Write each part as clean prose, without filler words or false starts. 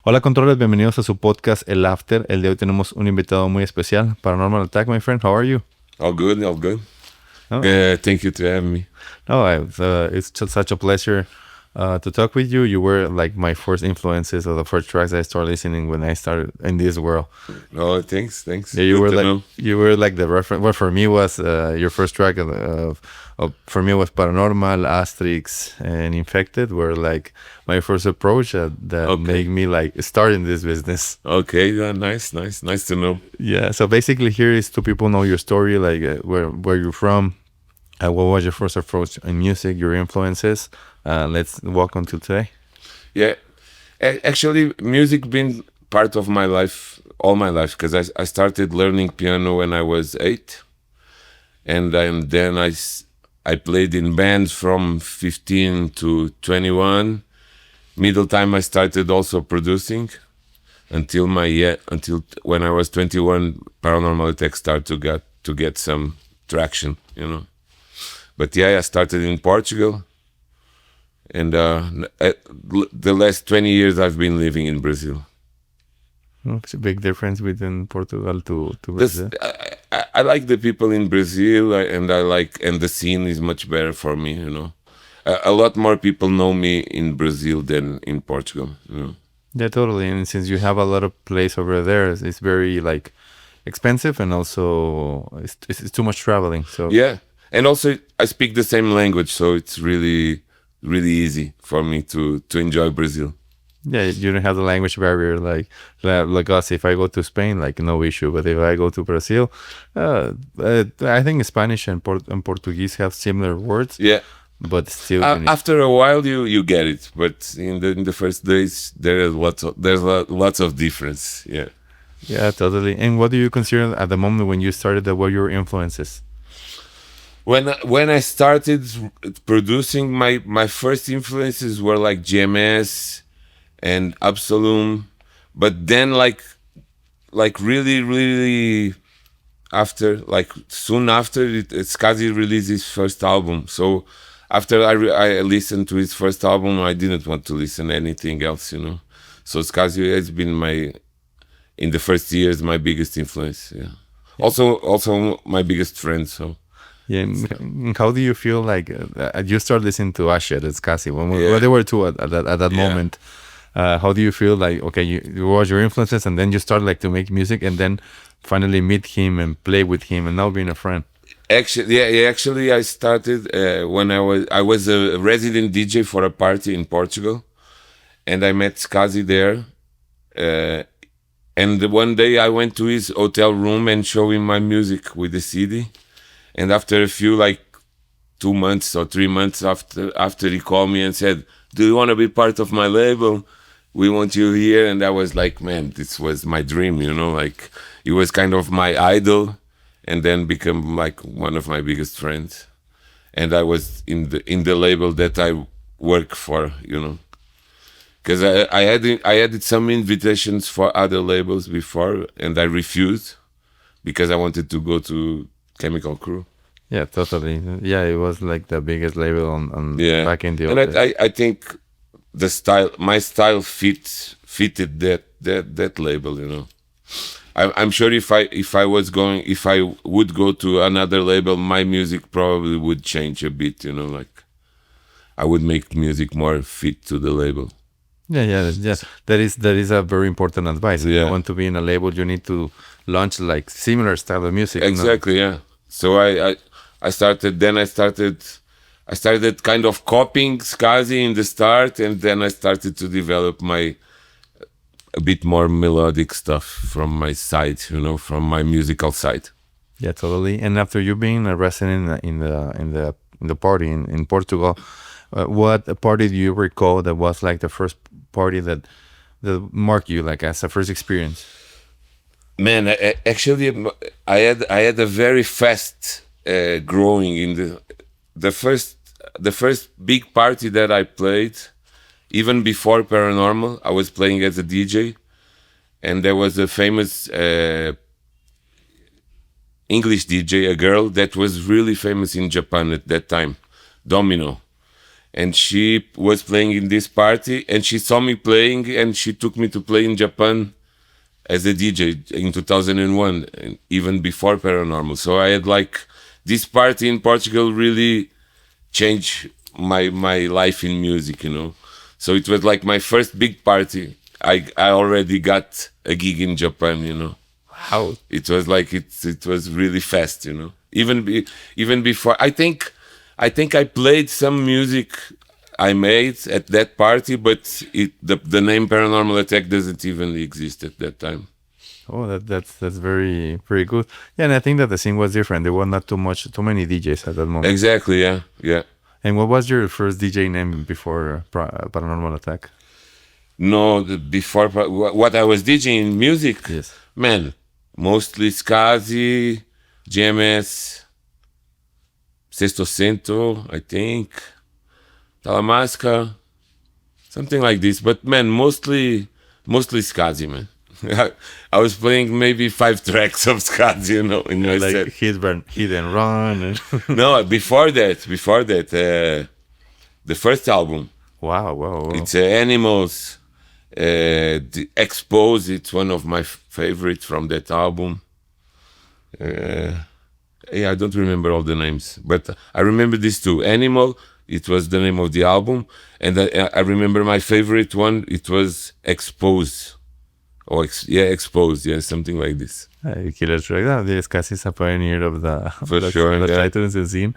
Hola controles, bienvenidos a su podcast El After. El de hoy tenemos un invitado muy especial, Paranormal Attack, my friend. How are you? All good, all good. Oh. Thank you to having me. No, it's just such a pleasure to talk with you. You were like my first influences or the first tracks I started listening when I started in this world. Oh, thanks. Yeah, you Good were to like know. you were like the reference. Well, for me was your first track for me was Paranormal, Asterix, and Infected were like my first approach that Okay. made me like start in this business. Okay, yeah, nice to know. Yeah, so basically here is to people know your story, like where you're from, what was your first approach in music, your influences. Let's walk on to today. Yeah, actually, music been part of my life all my life because I started learning piano when I was 8, and then I played in bands from 15 to 21. Middle time I started also producing until when I was 21, Paranormal Attack started to get some traction, you know. But yeah, I started in Portugal, and the last 20 years I've been living in Brazil. It's a big difference between Portugal to This, Brazil. I like the people in Brazil, and the scene is much better for me, you know. A lot more people know me in Brazil than in Portugal, you know. Yeah, totally. And since you have a lot of place over there, it's very like expensive, and also it's too much traveling. So Yeah, and also I speak the same language, so it's really easy for me to enjoy Brazil. yeah, you don't have the language barrier like us. If I go to Spain, like no issue. But if I go to Brazil, I think Spanish and Portuguese have similar words. Yeah. But still, you need- After a while, you get it, but in the first days, there's lots of difference. Yeah. yeah, totally. And what do you consider at the moment when you started? What were your influences? When I started producing, my first influences were like GMS and Absolum, but then like really after, like soon after, Skazi released his first album. So after I listened to his first album, I didn't want to listen anything else, you know. So Skazi has been in the first years, my biggest influence. Yeah. Also my biggest friend. So. Yeah, and how do you feel like you start listening to Asher at Scassi when Yeah. they were two at that Yeah. moment? How do you feel like, okay, you watch your influences and then you start like to make music and then finally meet him and play with him and now being a friend? Actually, I started when I was a resident DJ for a party in Portugal, and I met Skazi there. And one day I went to his hotel room and showed him my music with the CD. And after a few, like 2 months or 3 months after he called me and said, "Do you want to be part of my label? We want you here." And I was like, man, this was my dream, you know, like he was kind of my idol, and then become like one of my biggest friends. And I was in the label that I work for, you know, because I had some invitations for other labels before, and I refused because I wanted to go to Chemical Crew. Yeah, totally. Yeah, it was like the biggest label on Yeah, back in the old and days. I think my style fitted that label, you know. I'm sure if I would go to another label, my music probably would change a bit, you know, like I would make music more fit to the label. Yeah. That is a very important advice. If you Yeah. want to be in a label, you need to launch like similar style of music. Exactly, yeah. So I started kind of copying Skazi in the start, and then I started to develop a bit more melodic stuff from my side, you know, from my musical side. Yeah, totally. And after you being a resident in the party in Portugal, what party do you recall that was like the first party that marked you like as a first experience? Man, actually, I had a very fast growing in the first big party that I played. Even before Paranormal, I was playing as a DJ, and there was a famous English DJ, a girl that was really famous in Japan at that time, Domino. and she was playing in this party, and she saw me playing, and she took me to play in Japan as a DJ in 2001, and even before Paranormal. So I had like this party in Portugal really changed my life in music, you know. So it was like my first big party. I already got a gig in Japan, you know. How? It was like it was really fast, you know. Even before, I think I played some music I made at that party, but the name Paranormal Attack doesn't even exist at that time. Oh, that's very pretty good. Yeah, and I think that the scene was different. There were not too many DJs at that moment. Exactly, yeah, yeah. And what was your first DJ name before Paranormal Attack? No, before what I was DJing in music, Yes. man, mostly Skazi, GMS, Sesto Cento, I think, Talamasca, something like this. But man, mostly Skazi, man. I was playing maybe 5 tracks of Skazi, you know, in my Like set. Hit and Run. And No, before that, the first album. wow. It's Animals, the Expose. It's one of my favorites from that album. Yeah, I don't remember all the names, but I remember these two. Animal, it was the name of the album, and I remember my favorite one. It was Expose, or Expose, yeah, something like this. Killer track. No, this Cassie is a pioneer of the For sure, the yeah. Titans scene.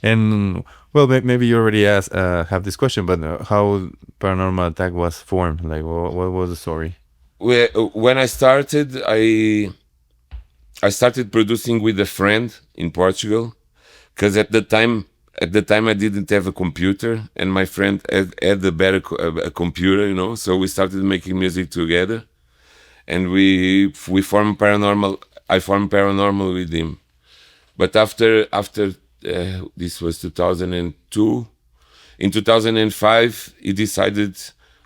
And well, maybe you already have this question, but how Paranormal Attack was formed? Like, what was the story? When I started, I started producing with a friend in Portugal, because at the time I didn't have a computer, and my friend had a computer, you know. So we started making music together, and we formed Paranormal. I formed Paranormal with him, but after this was 2002. In 2005, he decided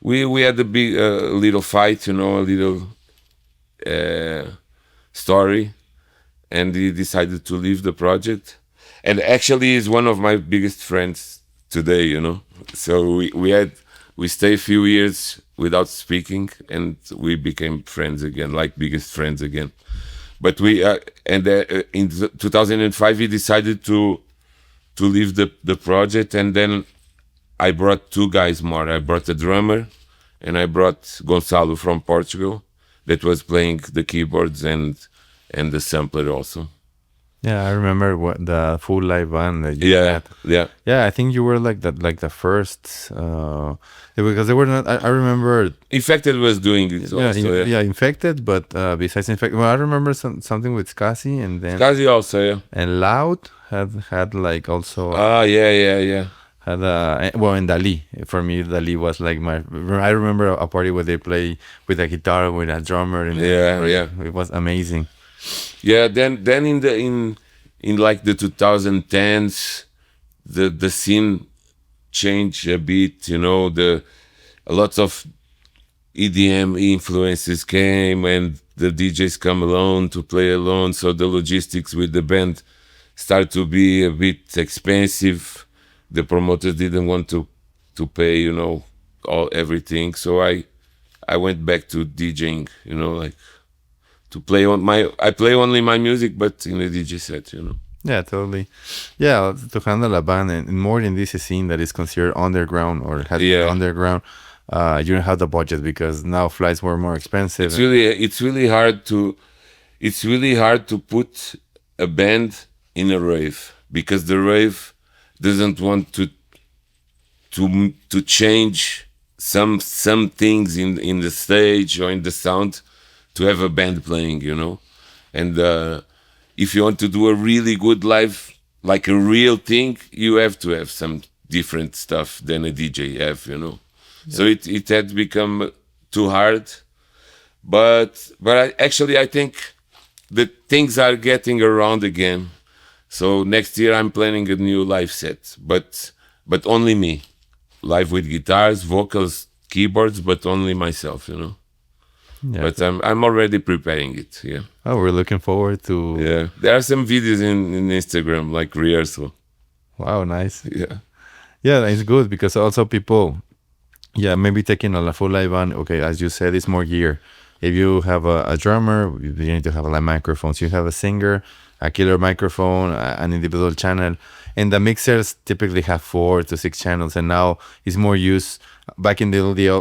we had a big little fight, you know, a little story, and he decided to leave the project. And actually, he's one of my biggest friends today, you know. So we stayed a few years without speaking, and we became friends again, like biggest friends again. But in 2005, he decided to leave the project, and then I brought 2 guys more. I brought a drummer, and I brought Gonçalo from Portugal, that was playing the keyboards and the sampler also. Yeah, I remember the full live band that you had. Yeah. Yeah, I think you were like the first, because they were not. I remember. Infected was doing it also. Yeah, Infected, but besides Infected, well, I remember something with Scassi, and then Skazi also, yeah. and Loud had like also Yeah. had well, and Dali. For me, Dali was like I remember a party where they play with a guitar with a drummer, and Yeah. it was amazing. Yeah, then in like the 2010s, the scene changed a bit, you know. A lot of EDM influences came, and the DJs come alone to play alone, so the logistics with the band start to be a bit expensive. The promoters didn't want to pay, you know, everything. So I went back to DJing, you know, like to play I play only my music, but in a DJ set, you know. Yeah, totally. Yeah, to handle a band and more in this scene that is considered underground or has been underground, you don't have the budget because now flights were more expensive. It's really hard to put a band in a rave, because the rave doesn't want to change some things in the stage or in the sound to have a band playing, you know. And if you want to do a really good live, like a real thing, you have to have some different stuff than a DJ have, you know. Yeah. So it had become too hard, but I think that things are getting around again. So next year I'm planning a new live set, but only me, live with guitars, vocals, keyboards, but only myself, you know. Yeah, but I'm already preparing it. Yeah. Oh, we're looking forward to. Yeah, there are some videos in Instagram, like rehearsal. Wow, nice. Yeah. Yeah, it's good because also people, yeah, maybe taking a full live band. Okay, as you said, it's more gear. If you have a drummer, you need to have like microphones. You have a singer, a killer microphone, an individual channel, and the mixers typically have 4 to 6 channels. And now it's more used. Back in the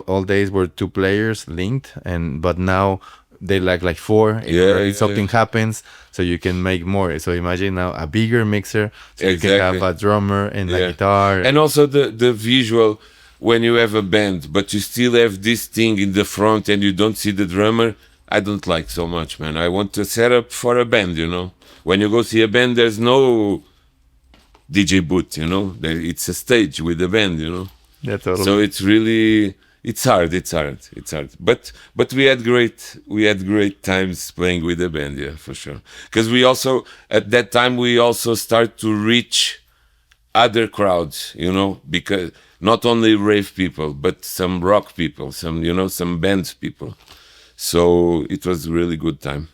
old days, were two players linked, and but now they like four in Yeah, order if yeah, something happens, so you can make more. So imagine now a bigger mixer, so you can have exactly. a drummer and a Yeah, guitar. and also the visual when you have a band, but you still have this thing in the front and you don't see the drummer. I don't like so much, man. I want a setup for a band, you know. When you go see a band, there's no DJ booth, you know. It's a stage with a band, you know. Yeah, So totally. it's really it's hard. But we had great times playing with the band, yeah, for sure. Because we also at that time we also start to reach other crowds, you know, because not only rave people, but some rock people, some band people. So it was a really good time.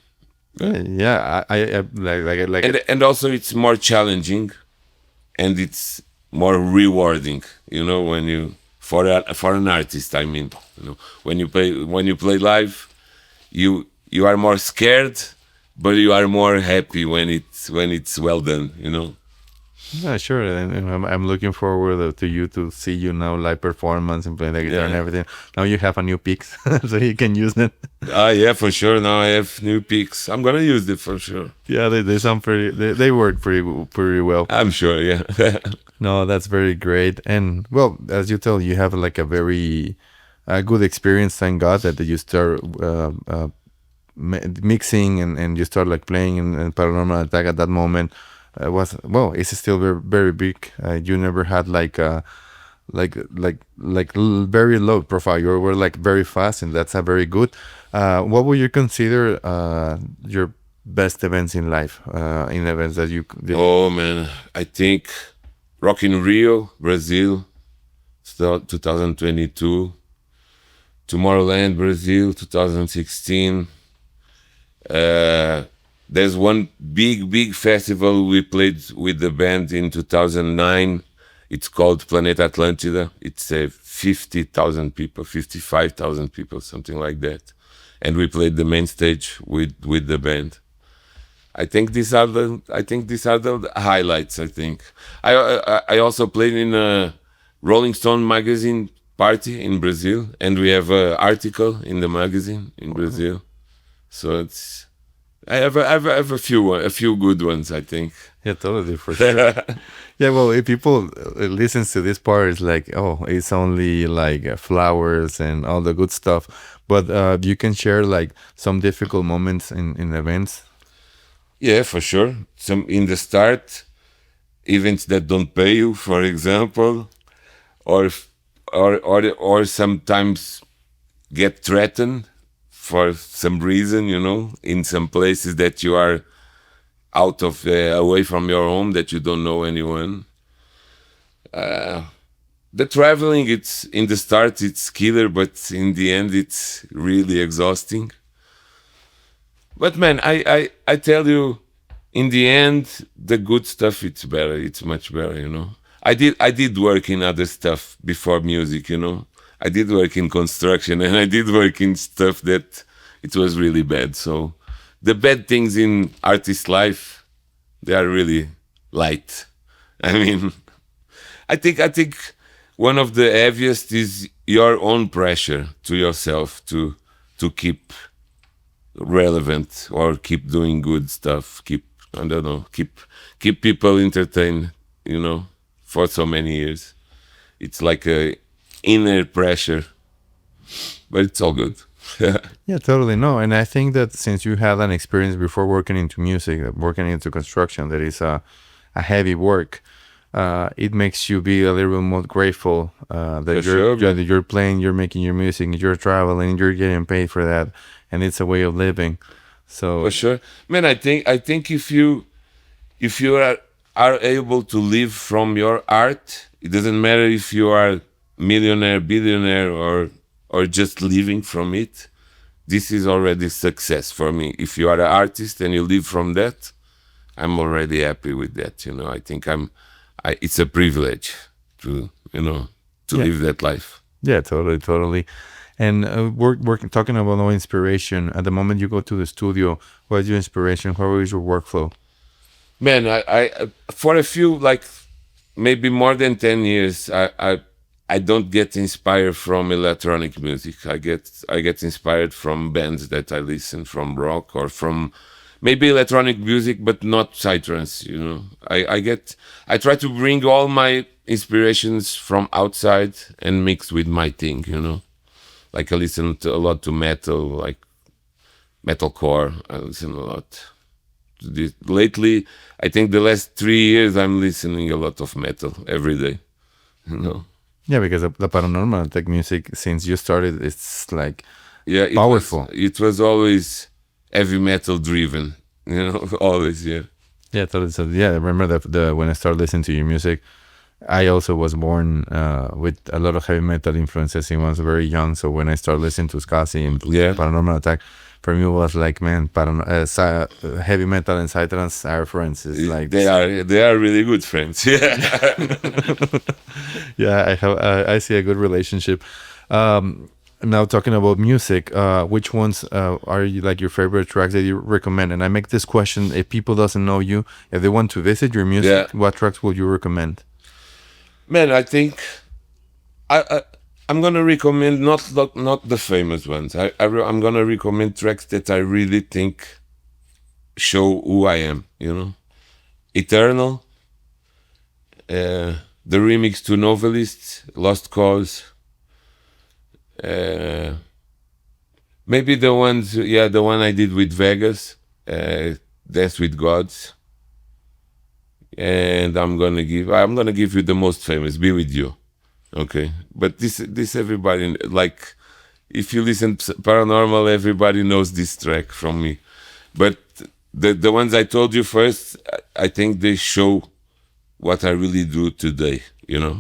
Yeah, I like it. And also it's more challenging and it's more rewarding, you know, when you for an artist, I mean, you know, when you play live, you are more scared, but you are more happy when it's well done, you know. Yeah, sure. And I'm looking forward to you to see you now live performance and play the guitar and Yeah. everything. Now you have a new picks, so you can use it. Yeah, for sure. Now I have new picks. I'm gonna use it for sure. Yeah, they sound pretty. They work pretty well. I'm sure. Yeah. No, that's very great. And well, as you tell, you have like a very good experience. Thank God that you start mixing and you start like playing in Paranormal Attack at that moment. Was well, it's still very big. You never had like very low profile. You were like very fast, and that's a very good. What would you consider your best events in life? In events that you did? Oh man, I think Rock in Rio, Brazil, 2022. Tomorrowland, Brazil, 2016. Uh, there's one big festival we played with the band in 2009. It's called Planeta Atlântida. It's 50,000 people, 55,000 people, something like that. And we played the main stage with the band. I think these are the highlights. I think I also played in a Rolling Stone magazine party in Brazil, and we have an article in the magazine in Brazil. So I have a few good ones. I think. Yeah, totally for sure. Yeah, well, if people listens to this part, it's like, oh, it's only like flowers and all the good stuff. But you can share like some difficult moments in events. Yeah, for sure. Some in the start, events that don't pay you, for example, or or sometimes get threatened for some reason, you know, in some places that you are out of away from your home that you don't know anyone. The traveling, it's in the start it's killer, but in the end it's really exhausting. But man, I tell you, in the end, the good stuff it's better. It's much better, you know. I did work in other stuff before music, you know. I did work in construction and I did work in stuff that it was really bad. So the bad things in artist life, they are really light. I mean, I think one of the heaviest is your own pressure to yourself to keep relevant or keep doing good stuff, keep I don't know, keep people entertained, you know, for so many years. It's like a inner pressure, but it's all good. Yeah, totally. No, and I think that since you had an experience before working into music, working into construction, that is a heavy work. It makes you be a little bit more grateful For that sure, man. you're playing, you're making your music, you're traveling, you're getting paid for that, and it's a way of living. For So sure, man. I think if you are able to live from your art, it doesn't matter if you are millionaire, billionaire, or just living from it. This is already success for me. If you are an artist and you live from that, I'm already happy with that. You know, I think it's a privilege. to, you know, to Yeah. live that life. Yeah, totally, totally. And we're talking about no inspiration. At the moment you go to the studio, what is your inspiration? How is your workflow? Man, I for a few, like maybe more than 10 years, I don't get inspired from electronic music. I get inspired from bands that I listen, from rock or from maybe electronic music, but not psytrance. You know, I try to bring all my inspirations from outside and mix with my thing. You know, like I listen to a lot to metal, like metalcore. I listen a lot. Lately, I think the last 3 years, I'm listening a lot of metal every day. You know. Yeah, because the paranormal tech music, since you started, it's like Yeah, powerful. it was always heavy metal driven, you know, always, yeah. Yeah, totally. So yeah, I remember the when I started listening to your music, I also was born with a lot of heavy metal influences. I was very young, so when I started listening to Scasi and Yeah. Paranormal Attack, for me it was like, man, heavy metal and psytrance are friends. It's like They are really good friends. Yeah. yeah, I see a good relationship. Now talking about music, which ones are you, like your favorite tracks that you recommend? And I make this question: if people doesn't know you, if they want to visit your music, Yeah. what tracks would you recommend? Man, I think I'm gonna recommend not the famous ones. I'm gonna recommend tracks that I really think show who I am. You know, Eternal, the remix to Novelist, Lost Cause. Maybe the ones, yeah, the one I did with Vegas, Dance with Gods, and I'm gonna give you the most famous, Be With You, okay? But this everybody, like, if you listen to Paranormal, everybody knows this track from me. But the ones I told you first, I think they show what I really do today, you know?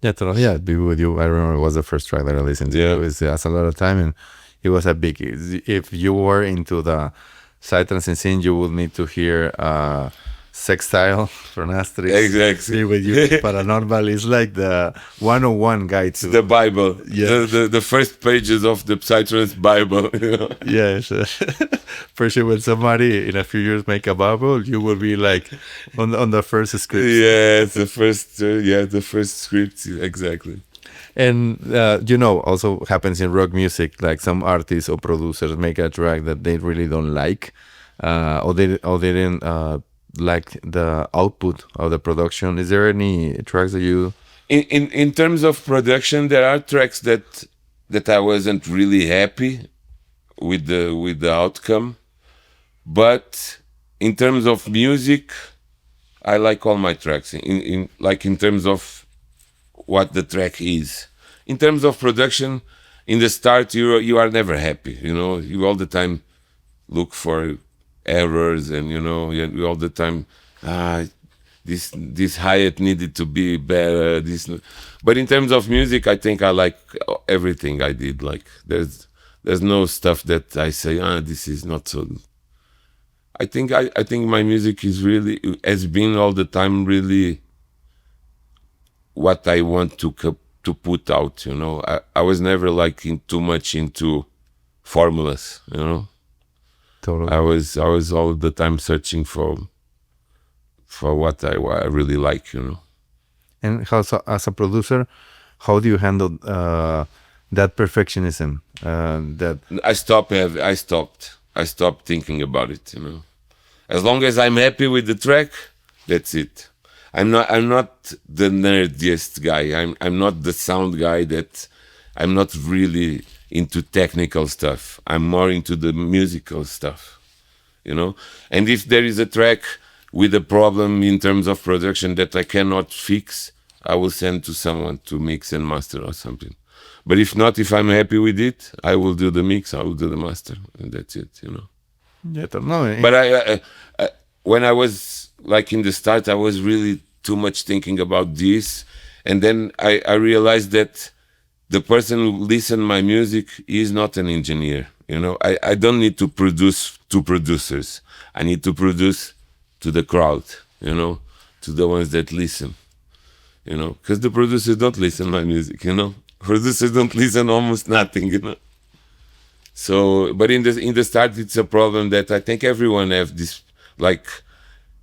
Yeah, totally. Yeah, Be With You. I remember it was the first track that I listened to. Yeah. It was that's a lot of time, and it was a big. If you were into the psytrance scene, you would need to hear Sextile from Asterix. Exactly. Be With You. Paranormal is like the 101 guide to The Bible, Yeah. the first pages of the Psytrance Bible. You know? Yes. For sure, when somebody in a few years make a Bible, you will be like on the first script. Yeah, it's the first script, exactly. And also happens in rock music. Like some artists or producers make a track that they really don't like, or they didn't like the output of the production. Is there any tracks that you? In terms of production, there are tracks that I wasn't really happy with the outcome, but in terms of music, I like all my tracks. In terms of what the track is. In terms of production, in the start you are never happy. You know, you all the time look for errors, and you all the time this hi-hat needed to be better. But in terms of music, I think I like everything I did. Like there's no stuff that I say this is not so. I think my music has been all the time really what I want to put out. You know, I was never like too much into formulas. You know, Totally. I was all the time searching for what I really like. You know. And as a producer, how do you handle that perfectionism? That I stopped thinking about it. You know, as long as I'm happy with the track, that's it. I'm not the nerdiest guy. I'm not the sound guy. I'm not really into technical stuff. I'm more into the musical stuff, you know. And if there is a track with a problem in terms of production that I cannot fix, I will send to someone to mix and master or something. But if not, if I'm happy with it, I will do the mix, I will do the master, and that's it, you know. yeah, no. But when I was like in the start, I was really too much thinking about this, and then I realized that the person who listens my music is not an engineer. You know, I don't need to produce to producers. I need to produce to the crowd. You know, to the ones that listen. you know, because the producers don't listen to my music, you know. Producers don't listen almost nothing, you know. So, but in the start, it's a problem that I think everyone have this, like,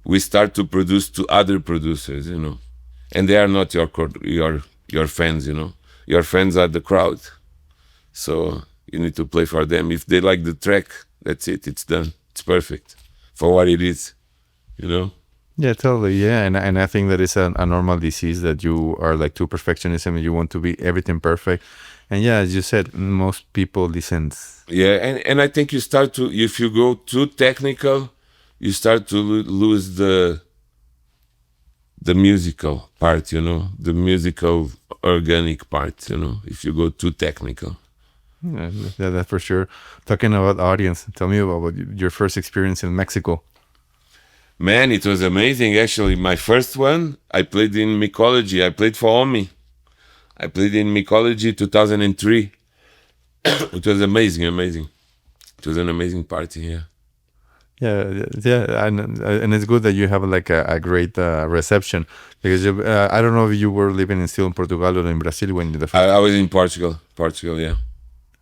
we start to produce to other producers, you know, and they are not your fans, you know. Your fans are the crowd, so you need to play for them. If they like the track, that's it. It's done. It's perfect for what it is, you know. Yeah, totally. Yeah, and I think that is a normal disease that you are like too perfectionism and you want to be everything perfect. And yeah, as you said, most people listen. Yeah, and I think you start to, if you go too technical, you start to lose the musical part, you know, the musical organic part, you know, if you go too technical. Yeah, that's for sure. Talking about audience, tell me about your first experience in Mexico. Man, it was amazing. Actually, my first one, I played in Mycology. I played for Omi. I played in Mycology 2003. It was amazing. It was an amazing party, yeah. Yeah, and it's good that you have like a great reception because I don't know if you were living in Portugal or in Brazil when the first. I was in Portugal, yeah.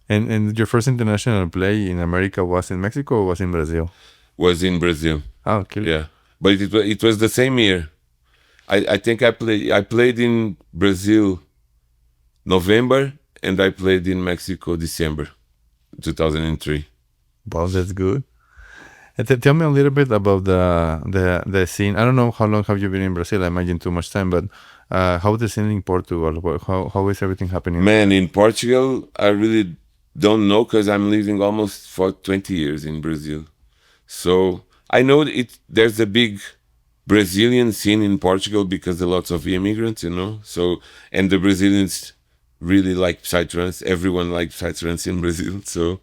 And your first international play in America was in Mexico or was in Brazil? Was in Brazil. Oh, okay. Yeah, but it was the same year. I think I played in Brazil November and I played in Mexico December 2003. Well, that's good. And tell me a little bit about the scene. I don't know how long have you been in Brazil. I imagine too much time, but how the scene in Portugal? How is everything happening? Man, in Portugal, I really don't know because I'm living almost for 20 years in Brazil. So I know there's a big Brazilian scene in Portugal because there are lots of immigrants, you know. So, and the Brazilians really like psytrance. Everyone likes psytrance in Brazil. So,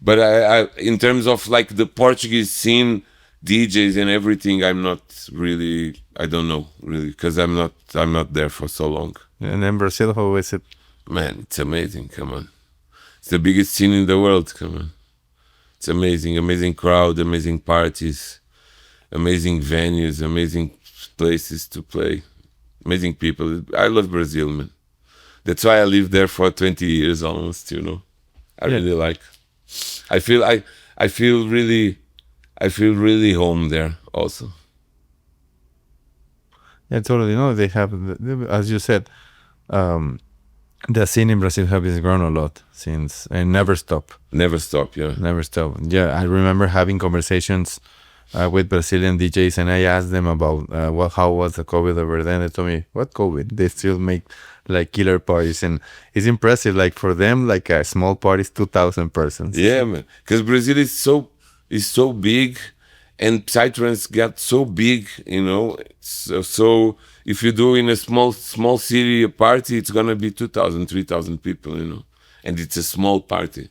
but I in terms of like the Portuguese scene, DJs and everything, I'm not really. I don't know really because I'm not there for so long. And then Brazil, how is it? Man, it's amazing. Come on, it's the biggest scene in the world. Come on. It's amazing crowd, amazing parties, amazing venues, amazing places to play, amazing people. I love Brazil, man. That's why I lived there for 20 years almost, you know. I really like. I feel really home there also. Yeah, totally. No, they have, as you said, the scene in Brazil has grown a lot since and never stop. Never stop, yeah. Never stop. Yeah, I remember having conversations with Brazilian DJs, and I asked them about how was the COVID over there. And they told me, "What COVID? They still make like killer parties," and it's impressive. Like for them, like a small party is 2,000 persons. Yeah, man. Because Brazil is so big, and psytrance got so big, you know. So if you do in a small city a party, it's gonna be 2,000, 3,000 people, you know, and it's a small party.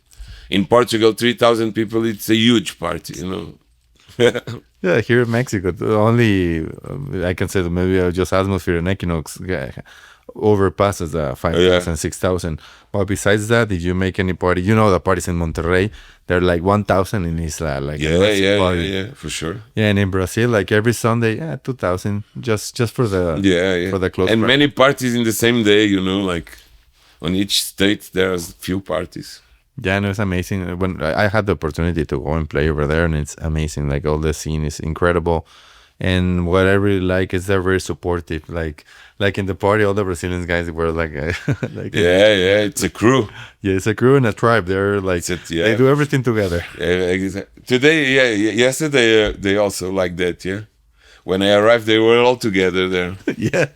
In Portugal, 3,000 people, it's a huge party, you know. Yeah, here in Mexico, only I can say that maybe just atmosphere and Equinox overpasses the 5,000, 6,000. But besides that, if you make any party, you know the parties in Monterrey, they're like 1,000 in Isla, like yeah, for sure. Yeah, and in Brazil, like every Sunday, 2,000 just for the for the close. And many parties in the same day, you know, like on each state there's few parties. Yeah, no, it's amazing. When I had the opportunity to go and play over there, and it's amazing. Like all the scene is incredible, and what I really like is they're very supportive. Like in the party, all the Brazilian guys were like, it's a crew. Yeah, it's a crew and a tribe. They're like they do everything together. Yeah, today, yesterday they also like that. Yeah, when I arrived, they were all together there. Yeah.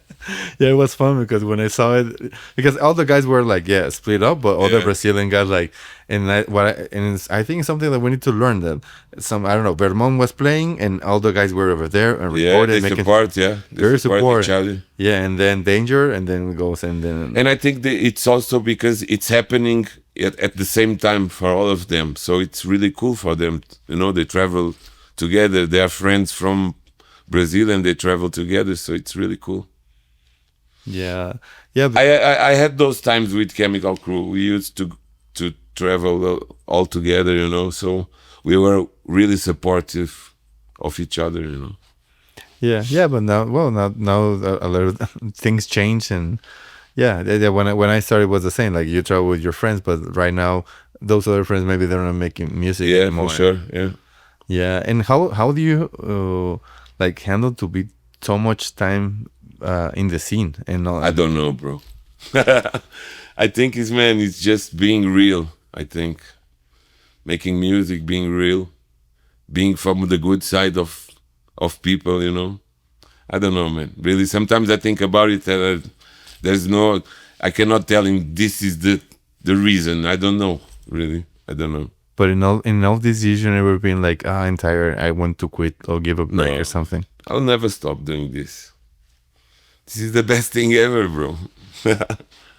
Yeah, it was fun because when I saw it, because all the guys were like, split up, but all the Brazilian guys like, and I think it's something that we need to learn that I don't know, Vermont was playing and all the guys were over there and recorded, they support, very support each other. Yeah, and then Danger, and then it goes, and then. And I think it's also because it's happening at the same time for all of them, so it's really cool for them. You know, they travel together. They are friends from Brazil and they travel together, so it's really cool. Yeah. I had those times with Chemical Crew. We used to travel all together, you know. So we were really supportive of each other, you know. Yeah, yeah, but now, well, now a lot of things change, and yeah, when I started, it was the same. Like you travel with your friends, but right now, those other friends maybe they're not making music Yeah, for anymore. sure. Yeah. Yeah, and how do you like handle to be so much time in the scene and all? I don't know, bro. I think it's, man, it's just being real. I think making music, being real, being from the good side of people. I don't know, man. Really, sometimes I think about it. There's no, I cannot tell him this is the reason. I don't know. Really, I don't know. But in all these years, you never been like, I'm tired, I want to quit or give a break or No, something. I'll never stop doing this. This is the best thing ever, bro.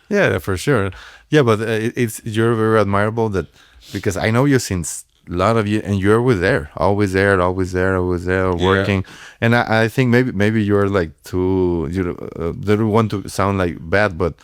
Yeah, for sure. Yeah, but it's you're very admirable that because I know you since a lot of you, and you're always there, always there, always there, always there, Yeah. working. And I think maybe you're like too they don't want to sound like bad, but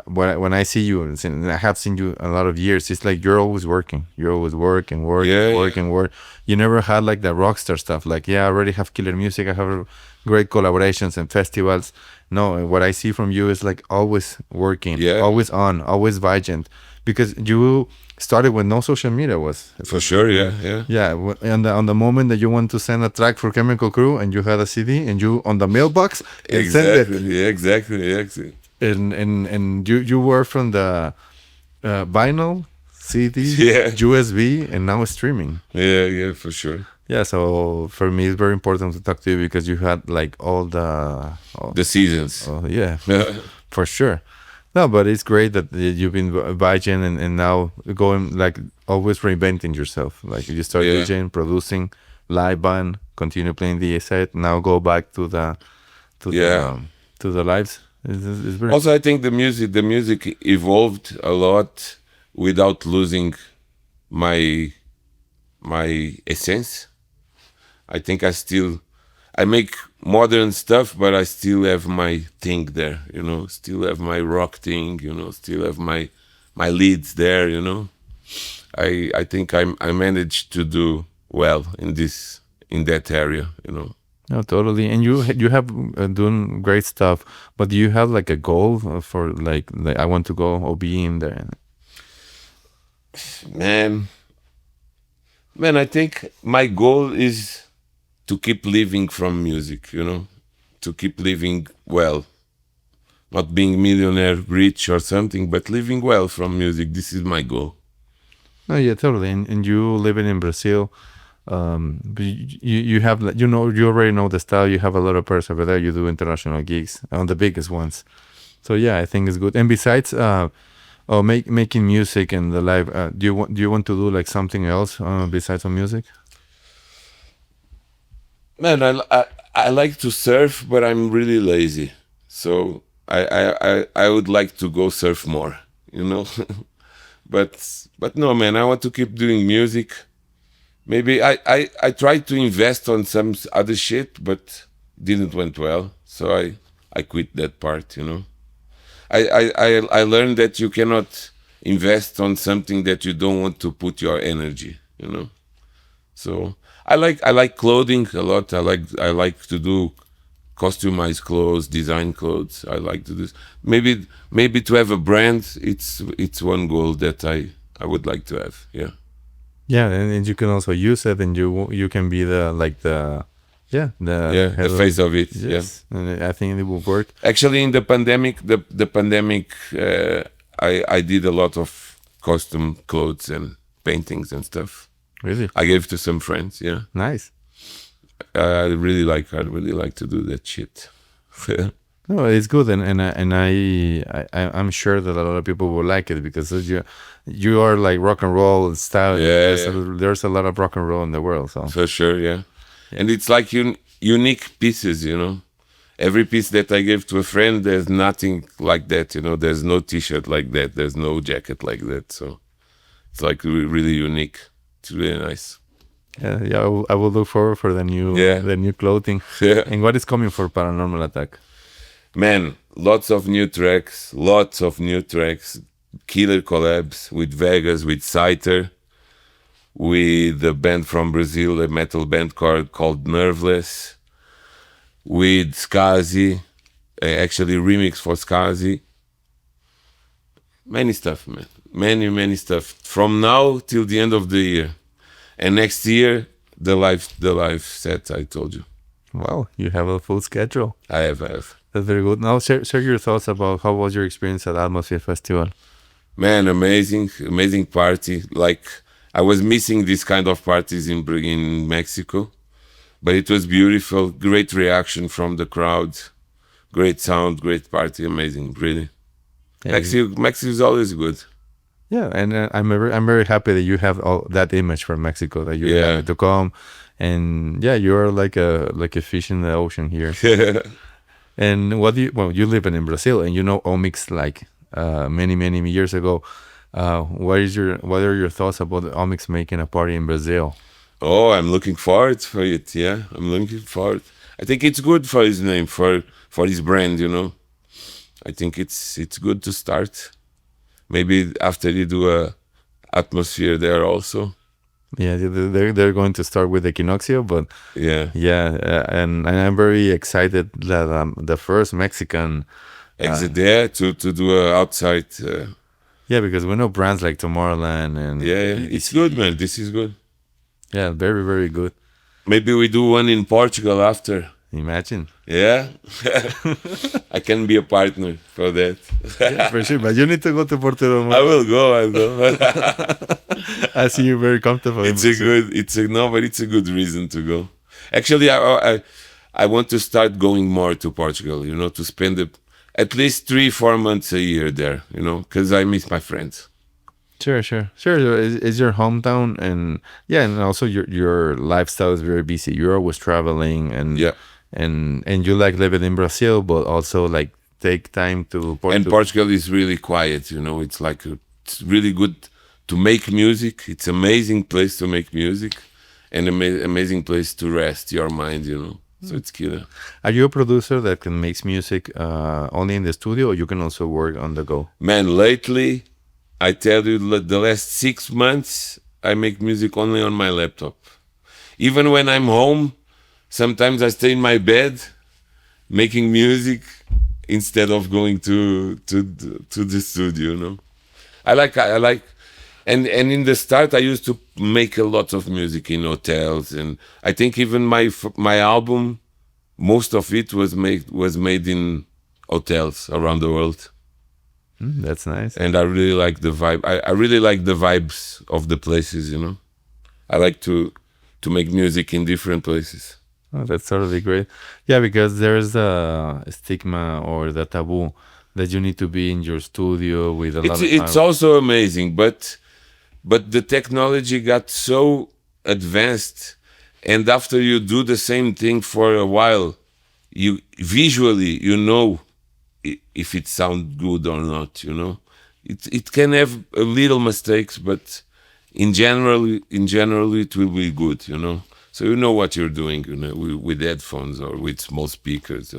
when I see you and I have seen you a lot of years, it's like you're always working. You're always working, working, Yeah, yeah. working, work. You never had like the rock star stuff. Like yeah, I already have killer music. I have great collaborations and festivals. No, what I see from you is like always working, Yeah. always on, always vigilant, because you started when no social media was. For sure, yeah, yeah. Yeah, and on the moment that you want to send a track for Chemical Crew, and you had a CD, and you on the mailbox and send Exactly, it, yeah, exactly. and you were from the vinyl, CD, Yeah. USB, and now streaming. Yeah, for sure. Yeah, so for me it's very important to talk to you because you had like all The seasons. yeah, for sure. No, but it's great that you've been DJing and now going like always reinventing yourself. Like you start Yeah. DJing, producing, live band, continue playing the set. Now go back to the Yeah. to the lives. It's very Also, I think the music evolved a lot without losing my essence. I think I make modern stuff, but I still have my thing there. Still have my rock thing. Still have my leads there. I think I managed to do well in that area. no totally. And you have done great stuff. But do you have like a goal for like I want to go or be in there? Man, I think my goal is to keep living from music, to keep living well, not being millionaire, rich or something, but living well from music. This is my goal. No, yeah, totally. And you living in Brazil, but you have like, you already know the style. You have a lot of pairs over there. You do international gigs on the biggest ones. So yeah, I think it's good. And besides, making music and the live, do you want to do like something else besides on music? Man, I like to surf, but I'm really lazy. So I would like to go surf more, you know. but no, man, I want to keep doing music. Maybe I tried to invest on some other shit, but didn't went well. So I quit that part, you know. I learned that you cannot invest on something that you don't want to put your energy, you know. So I like clothing a lot. I like to do customized clothes, design clothes. I like to do maybe to have a brand. It's one goal that I would like to have. Yeah. Yeah, and you can also use it, and you can be the yeah Yeah, head the of- face of it. Yeah. yes, and I think it will work. Actually, in the pandemic, I did a lot of custom clothes and paintings and stuff. Really I gave to some friends. Yeah, nice. I really like to do that shit. No, it's good, I'm sure that a lot of people will like it because you are like rock and roll style. Yeah, There's a lot of rock and roll in the world. So For sure, yeah. And it's like unique pieces, you know. Every piece that I give to a friend, there's nothing like that, you know. There's no T-shirt like that. There's no jacket like that. So it's like really unique. It's really nice. yeah, I will look forward for Yeah. the new clothing. Yeah. And what is coming for Paranormal Attack? Man, lots of new tracks. Killer collabs with Vegas, with Scyther, with a band from Brazil, a metal band called Nerveless. with Skazi, actually remix for Skazi. Many stuff, man. Many stuff. From now till the end of the year. And next year, the live set I told you. Wow, you have a full schedule. I have. That's very good. Now, share your thoughts about how was your experience at Atmosphere Festival. Man, amazing party. Like, I was missing this kind of parties in Mexico, but it was beautiful. Great reaction from the crowd. Great sound, great party, amazing, really. Yeah, Mexico is always good. yeah, and I'm very happy that you have all that image from Mexico, that you're happy to come, and yeah, you're like a fish in the ocean here. And what do you live in Brazil, and you know Omix like many years ago. What are your thoughts about Omix making a party in Brazil? Oh, I'm looking forward for it. Yeah, I'm looking forward. I think it's good for his name, for his brand. You know, I think it's good to start. Maybe after you do a atmosphere there also. Yeah, they're going to start with Equinoxio, but yeah, and I'm very excited that the first Mexican exit there to do a outside. Yeah, because we know brands like Tomorrowland and it's good, man. This is good. Yeah, very good. Maybe we do one in Portugal after. Imagine. Yeah, I can be a partner for that. Yeah, for sure, but you need to go to Portugal. I will go. I see you very comfortable. But it's a good reason to go. Actually, I want to start going more to Portugal. You know, to spend at least 3-4 months a year there. You know, because I miss my friends. Sure. It's your hometown, and and also your lifestyle is very busy. You're always traveling, and and you like living in Brazil, but also like take time to Portugal. And Portugal is really quiet. You know, it's like it's really good to make music. It's amazing place to make music, and amazing place to rest your mind. You know, so it's killer. Are you a producer that can make music only in the studio, or you can also work on the go? Man, lately, I tell you, the last 6 months, I make music only on my laptop. Even when I'm home, sometimes I stay in my bed making music instead of going to the studio. You know, I like, and in the start I used to make a lot of music in hotels, and I think even my album, most of it was made in hotels around the world. That's nice. And I really like the vibe. I really like the vibes of the places, you know. I like to make music in different places. Oh, that's totally great. Yeah, because there's a stigma or the taboo that you need to be in your studio with a lot of time. It's also amazing, but the technology got so advanced, and after you do the same thing for a while, you visually know if it sounds good or not. You know, it can have a little mistakes, but in general it will be good. You know, so you know what you're doing. You know, with headphones or with small speakers.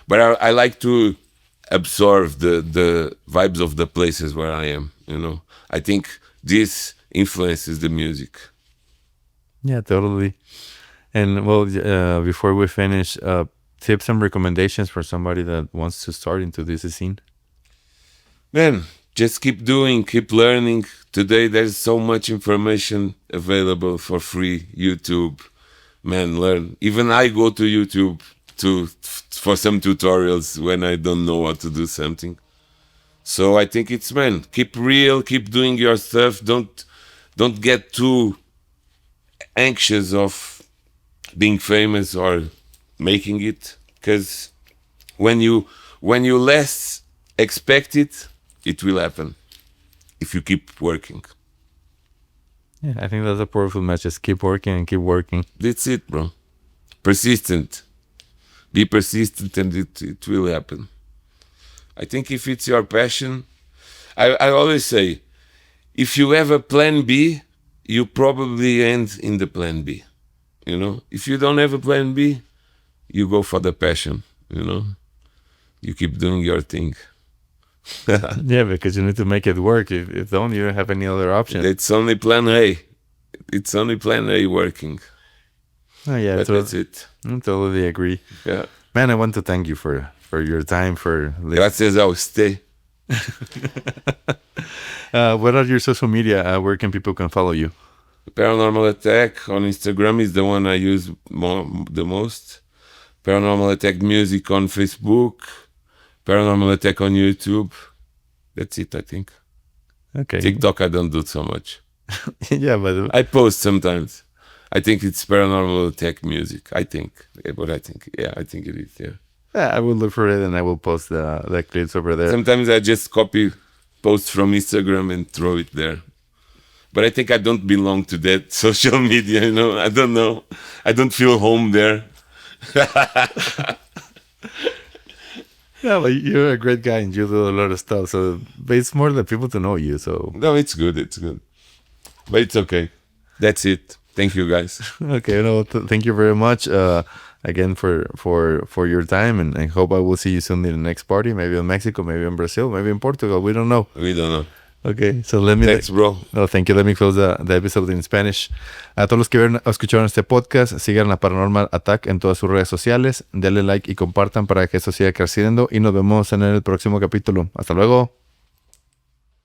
But I like to absorb the vibes of the places where I am. You know, I think this influences the music. Yeah, totally. And well, before we finish, tips and recommendations for somebody that wants to start into this scene. Man, just keep doing, keep learning. Today there's so much information available for free. YouTube, man, learn. Even I go to YouTube for some tutorials when I don't know how to do something. So I think it's, man, keep real, keep doing your stuff. Don't get too anxious of being famous or making it, because when you less expect it, it will happen if you keep working. Yeah, I think that's a powerful message. Keep working and keep working. That's it, bro. Persistent. Be persistent, and it will happen. I think if it's your passion, I always say, if you have a plan B, you probably end in the plan B. You know, if you don't have a plan B, you go for the passion. You know, you keep doing your thing. Yeah, because you need to make it work. If don't, you don't have any other option. It's only plan A. It's only plan A working. Oh, yeah, But that's it. I totally agree. Yeah. Man, I want to thank you for your time, for listening. Gracias a usted. What are your social media? Where can people can follow you? Paranormal Attack on Instagram is the one I use the most. Paranormal Attack Music on Facebook. Paranormal Attack on YouTube. That's it, I think. Okay. TikTok, I don't do so much. Yeah, but I post sometimes. I think it's Paranormal Attack Music. I think. What I think. Yeah, I think it is, yeah. yeah, I will look for it and I will post the clips over there. Sometimes I just copy posts from Instagram and throw it there. But I think I don't belong to that social media, you know. I don't know. I don't feel home there. Yeah, but you're a great guy and you do a lot of stuff. So, but it's more than people to know you. So, No, it's good. It's good. But it's okay. That's it. Thank you, guys. okay, no, thank you very much again for your time, and I hope I will see you soon in the next party. Maybe in Mexico, maybe in Brazil, maybe in Portugal. We don't know. We don't know. Okay, so let me. Thanks, bro. No, thank you. Let me close the episode in Spanish. A todos los que vieron o escucharon este podcast, sigan a Paranormal Attack en todas sus redes sociales. Denle like y compartan para que esto siga creciendo. Y nos vemos en el próximo capítulo. Hasta luego.